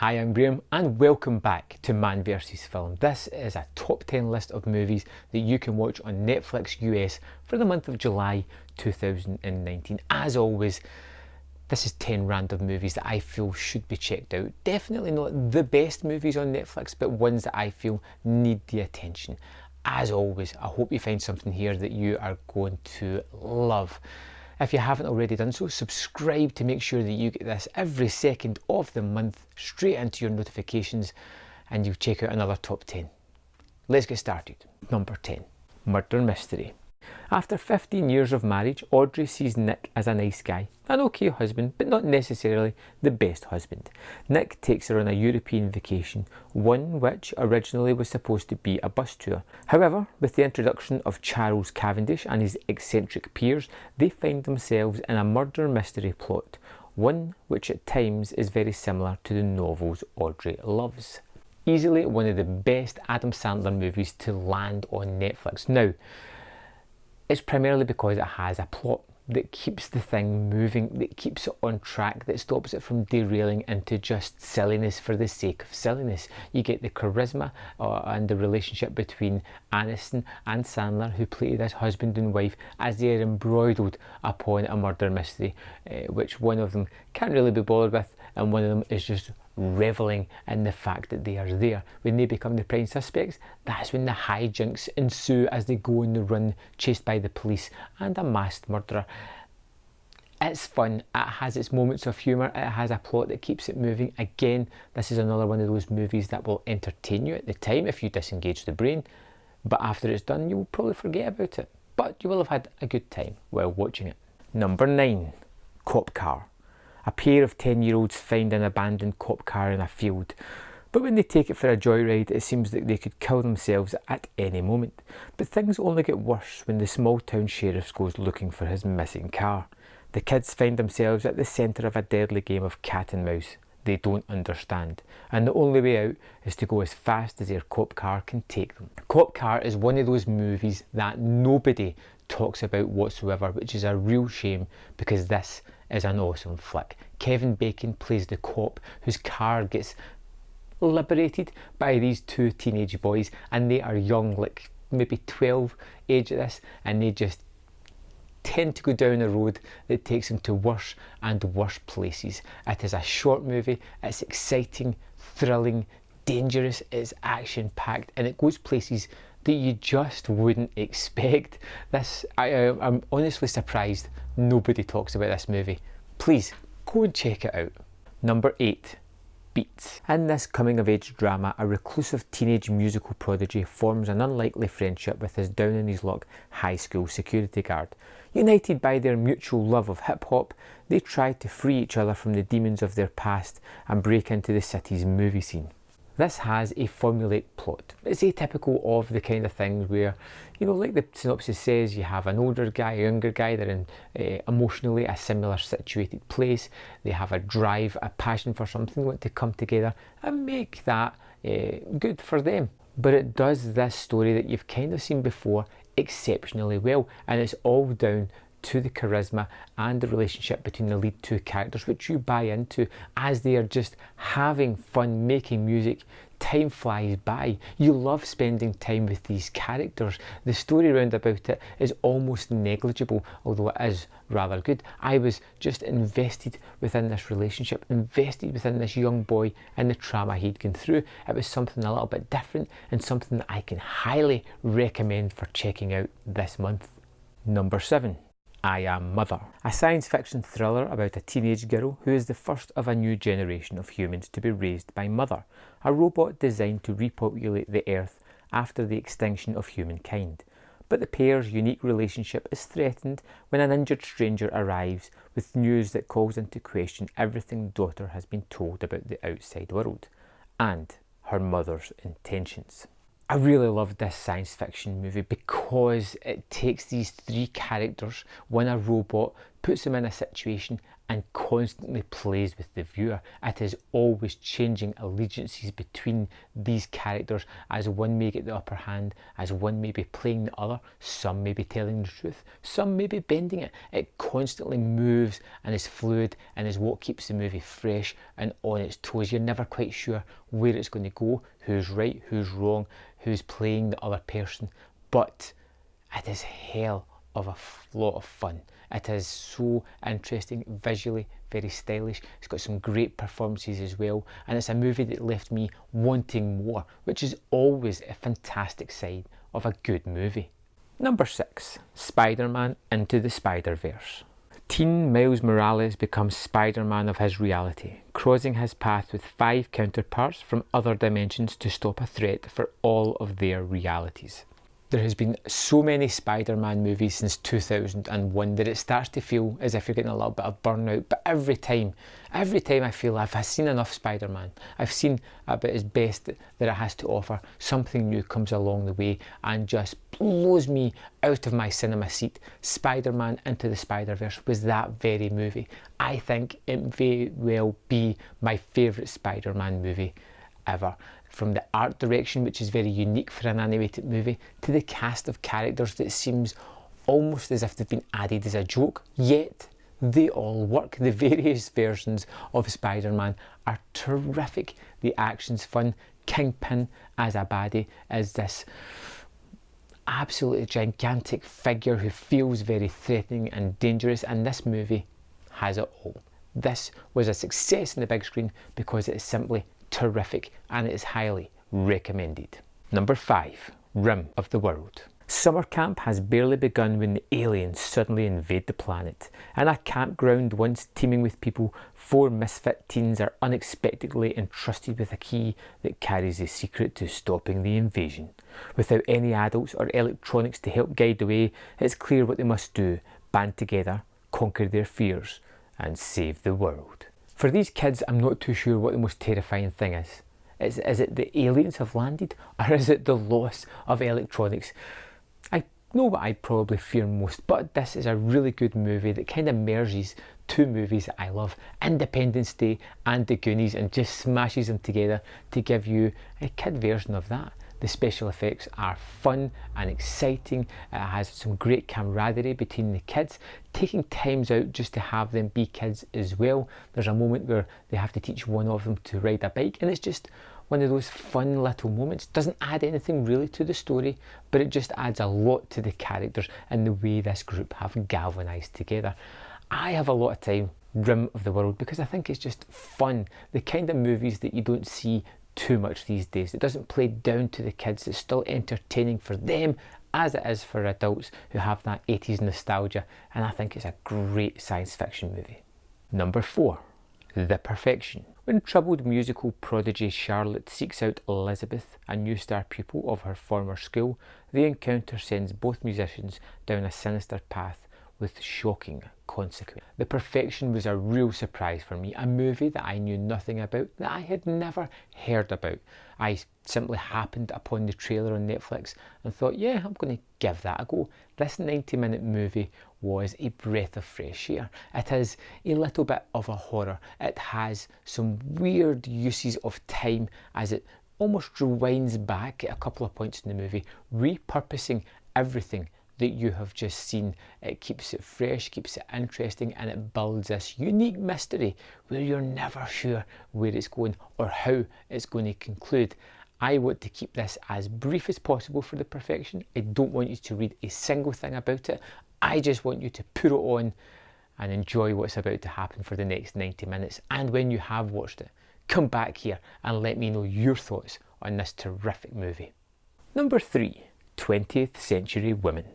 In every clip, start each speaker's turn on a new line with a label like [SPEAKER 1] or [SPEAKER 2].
[SPEAKER 1] Hi, I'm Graham and welcome back to Man vs Film. This is a top 10 list of movies that you can watch on Netflix US for the month of July 2019. As always, this is 10 random movies that I feel should be checked out. Definitely not the best movies on Netflix, but ones that I feel need the attention. As always, I hope you find something here that you are going to love. If you haven't already done so, subscribe to make sure that you get this every second of the month straight into your notifications and you'll check out another top 10. Let's get started. Number 10, Murder Mystery. After 15 years of marriage, Audrey sees Nick as a nice guy, an okay husband, but not necessarily the best husband. Nick takes her on a European vacation, one which originally was supposed to be a bus tour. However, with the introduction of Charles Cavendish and his eccentric peers, they find themselves in a murder mystery plot, one which at times is very similar to the novels Audrey loves. Easily one of the best Adam Sandler movies to land on Netflix. Now, it's primarily because it has a plot that keeps the thing moving, that keeps it on track, that stops it from derailing into just silliness for the sake of silliness. You get the charisma and the relationship between Aniston and Sandler, who play this husband and wife, as they are embroiled upon a murder mystery, which one of them can't really be bothered with, and one of them is just reveling in the fact that they are there. When they become the prime suspects, that's when the hijinks ensue as they go on the run, chased by the police and a masked murderer. It's fun, it has its moments of humour, it has a plot that keeps it moving. Again, this is another one of those movies that will entertain you at the time if you disengage the brain, but after it's done you will probably forget about it, but you will have had a good time while watching it. Number 9, Cop Car. A pair of 10-year-olds find an abandoned cop car in a field, but when they take it for a joyride it seems that they could kill themselves at any moment. But things only get worse when the small town sheriff goes looking for his missing car. The kids find themselves at the centre of a deadly game of cat and mouse they don't understand, and the only way out is to go as fast as their cop car can take them. Cop Car is one of those movies that nobody talks about whatsoever, which is a real shame because this is an awesome flick. Kevin Bacon plays the cop whose car gets liberated by these two teenage boys, and they are young, like maybe 12 age at this, and they just tend to go down a road that takes them to worse and worse places. It is a short movie, it's exciting, thrilling, dangerous, it's action packed, and it goes places that you just wouldn't expect. I'm honestly surprised nobody talks about this movie. Please go and check it out. Number 8, Beats. In this coming-of-age drama, a reclusive teenage musical prodigy forms an unlikely friendship with his down-on-his-luck high school security guard. United by their mutual love of hip-hop, they try to free each other from the demons of their past and break into the city's movie scene. This has a formulaic plot. It's atypical of the kind of things where, like the synopsis says, you have an older guy, a younger guy, they're in emotionally a similar situated place, they have a drive, a passion for something, want to come together and make that good for them. But it does this story that you've kind of seen before exceptionally well, and it's all down to the charisma and the relationship between the lead two characters, which you buy into as they are just having fun making music. Time flies by. You love spending time with these characters. The story round about it is almost negligible, although it is rather good. I was just invested within this relationship, invested within this young boy and the trauma he'd gone through. It was something a little bit different and something that I can highly recommend for checking out this month. Number 7, I Am Mother. A science fiction thriller about a teenage girl who is the first of a new generation of humans to be raised by Mother, a robot designed to repopulate the Earth after the extinction of humankind. But the pair's unique relationship is threatened when an injured stranger arrives with news that calls into question everything the daughter has been told about the outside world and her mother's intentions. I really loved this science fiction movie because because it takes these three characters, one a robot, puts them in a situation and constantly plays with the viewer. It is always changing allegiances between these characters as one may get the upper hand, as one may be playing the other, some may be telling the truth, some may be bending it. It constantly moves and is fluid and is what keeps the movie fresh and on its toes. You're never quite sure where it's going to go, who's right, who's wrong, who's playing the other person, but it is hell of a lot of fun. It is so interesting, visually very stylish. It's got some great performances as well, and it's a movie that left me wanting more, which is always a fantastic side of a good movie. Number 6, Spider-Man Into the Spider-Verse. Teen Miles Morales becomes Spider-Man of his reality, crossing his path with 5 counterparts from other dimensions to stop a threat for all of their realities. There has been so many Spider-Man movies since 2001 that it starts to feel as if you're getting a little bit of burnout, but every time I feel I've seen enough Spider-Man, I've seen about his best that it has to offer, something new comes along the way and just blows me out of my cinema seat. Spider-Man Into the Spider-Verse was that very movie. I think it may well be my favourite Spider-Man movie ever. From the art direction, which is very unique for an animated movie, to the cast of characters that seems almost as if they've been added as a joke, yet they all work. The various versions of Spider-Man are terrific. The action's fun. Kingpin as a baddie is this absolutely gigantic figure who feels very threatening and dangerous, and this movie has it all. This was a success in the big screen because it is simply terrific and it is highly recommended. Number 5, Rim of the World. Summer camp has barely begun when the aliens suddenly invade the planet. In a campground once teeming with people, 4 misfit teens are unexpectedly entrusted with a key that carries the secret to stopping the invasion. Without any adults or electronics to help guide the way, it's clear what they must do: band together, conquer their fears, and save the world. For these kids, I'm not too sure what the most terrifying thing is. Is it the aliens have landed, or is it the loss of electronics? I know what I probably fear most, but this is a really good movie that kind of merges 2 movies that I love, Independence Day and The Goonies, and just smashes them together to give you a kid version of that. The special effects are fun and exciting. It has some great camaraderie between the kids, taking times out just to have them be kids as well. There's a moment where they have to teach one of them to ride a bike, and it's just one of those fun little moments. Doesn't add anything really to the story, but it just adds a lot to the characters and the way this group have galvanised together. I have a lot of time Rim of the World because I think it's just fun. The kind of movies that you don't see too much these days. It doesn't play down to the kids. It's still entertaining for them as it is for adults who have that 80s nostalgia, and I think it's a great science fiction movie. Number 4, The Perfection. When troubled musical prodigy Charlotte seeks out Elizabeth, a new star pupil of her former school, the encounter sends both musicians down a sinister path with shocking consequences. The Perfection was a real surprise for me, a movie that I knew nothing about, that I had never heard about. I simply happened upon the trailer on Netflix and thought, yeah, I'm going to give that a go. This 90-minute movie was a breath of fresh air. It is a little bit of a horror. It has some weird uses of time as it almost rewinds back at a couple of points in the movie, repurposing everything that you have just seen. It keeps it fresh, keeps it interesting, and it builds this unique mystery where you're never sure where it's going or how it's going to conclude. I want to keep this as brief as possible for The Perfection. I don't want you to read a single thing about it. I just want you to put it on and enjoy what's about to happen for the next 90 minutes. And when you have watched it, come back here and let me know your thoughts on this terrific movie. Number 3, 20th Century Women.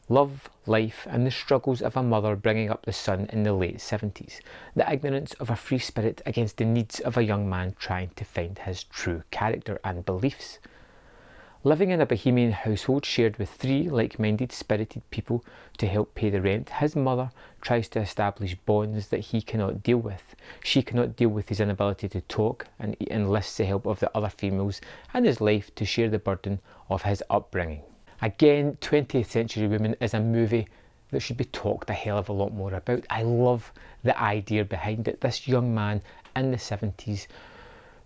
[SPEAKER 1] Love, life, and the struggles of a mother bringing up the son in the late 70s. The ignorance of a free spirit against the needs of a young man trying to find his true character and beliefs. Living in a bohemian household shared with 3 like-minded spirited people to help pay the rent, his mother tries to establish bonds that he cannot deal with. She cannot deal with his inability to talk and enlists the help of the other females in his life to share the burden of his upbringing. Again, 20th Century Women is a movie that should be talked a hell of a lot more about. I love the idea behind it. This young man in the 70s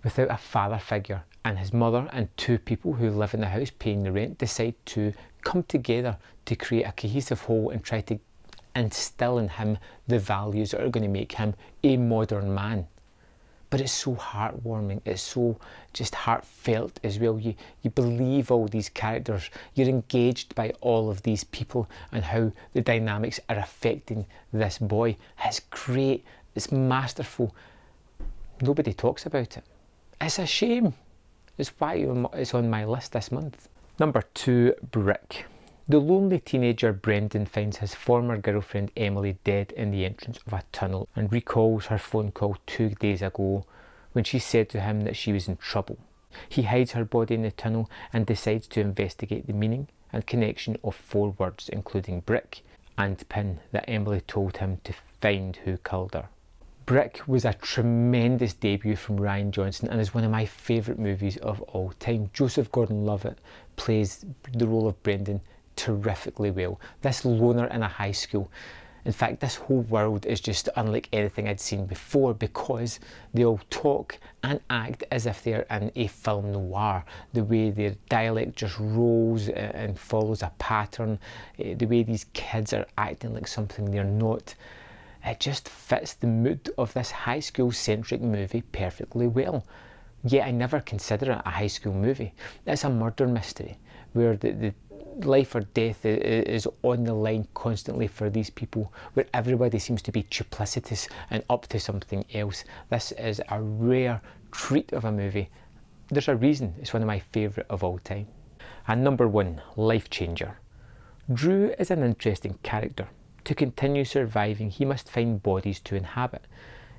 [SPEAKER 1] without a father figure, and his mother and two people who live in the house paying the rent decide to come together to create a cohesive whole and try to instill in him the values that are going to make him a modern man. But it's so heartwarming, it's so just heartfelt as well. You believe all these characters, you're engaged by all of these people and how the dynamics are affecting this boy. It's great, it's masterful. Nobody talks about it. It's a shame. It's why it's on my list this month. Number 2, Breck. The lonely teenager Brendan finds his former girlfriend Emily dead in the entrance of a tunnel and recalls her phone call 2 days ago when she said to him that she was in trouble. He hides her body in the tunnel and decides to investigate the meaning and connection of 4 words, including brick and pin, that Emily told him to find who killed her. Breck was a tremendous debut from Rian Johnson and is one of my favourite movies of all time. Joseph Gordon-Levitt plays the role of Brendan terrifically well. This loner in a high school. In fact, this whole world is just unlike anything I'd seen before because they all talk and act as if they're in a film noir. The way their dialect just rolls and follows a pattern, the way these kids are acting like something they're not. It just fits the mood of this high school centric movie perfectly well. Yet I never consider it a high school movie. It's a murder mystery where the life or death is on the line constantly for these people, where everybody seems to be duplicitous and up to something else. This is a rare treat of a movie. There's a reason it's one of my favourite of all time. And number 1, Life Changer. Drew is an interesting character. To continue surviving, he must find bodies to inhabit.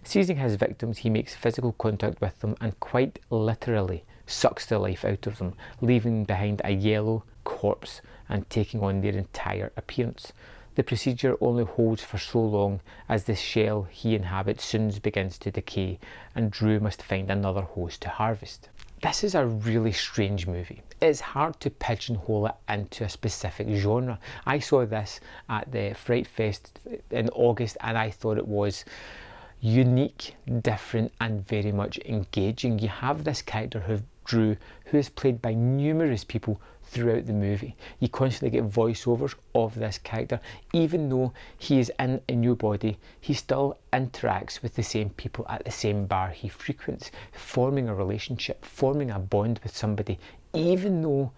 [SPEAKER 1] Seizing his victims, he makes physical contact with them and quite literally sucks the life out of them, leaving behind a yellow corpse and taking on their entire appearance. The procedure only holds for so long as the shell he inhabits soon begins to decay, and Drew must find another host to harvest. This is a really strange movie. It's hard to pigeonhole it into a specific genre. I saw this at the Fright Fest in August and I thought it was unique, different and very much engaging. You have this character Drew, who is played by numerous people throughout the movie. You constantly get voiceovers of this character. Even though he is in a new body, he still interacts with the same people at the same bar he frequents, forming a relationship, forming a bond with somebody, even though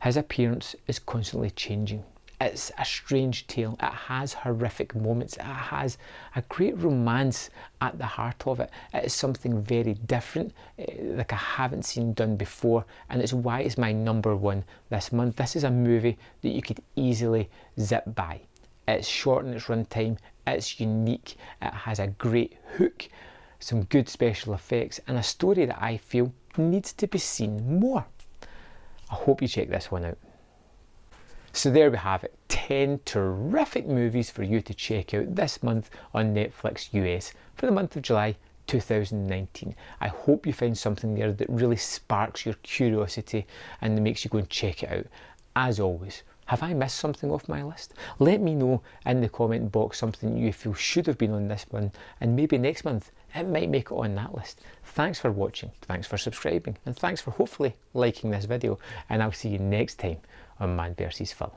[SPEAKER 1] his appearance is constantly changing. It's a strange tale. It has horrific moments. It has a great romance at the heart of it. It is something very different, like I haven't seen done before, and it's why it's my number 1 this month. This is a movie that you could easily zip by. It's short in its runtime, it's unique, it has a great hook, some good special effects, and a story that I feel needs to be seen more. I hope you check this one out. So there we have it, 10 terrific movies for you to check out this month on Netflix US for the month of July 2019. I hope you find something there that really sparks your curiosity and makes you go and check it out. As always, have I missed something off my list? Let me know in the comment box something you feel should have been on this one, and maybe next month it might make it on that list. Thanks for watching, thanks for subscribing, and thanks for hopefully liking this video, and I'll see you next time on Man vs Film.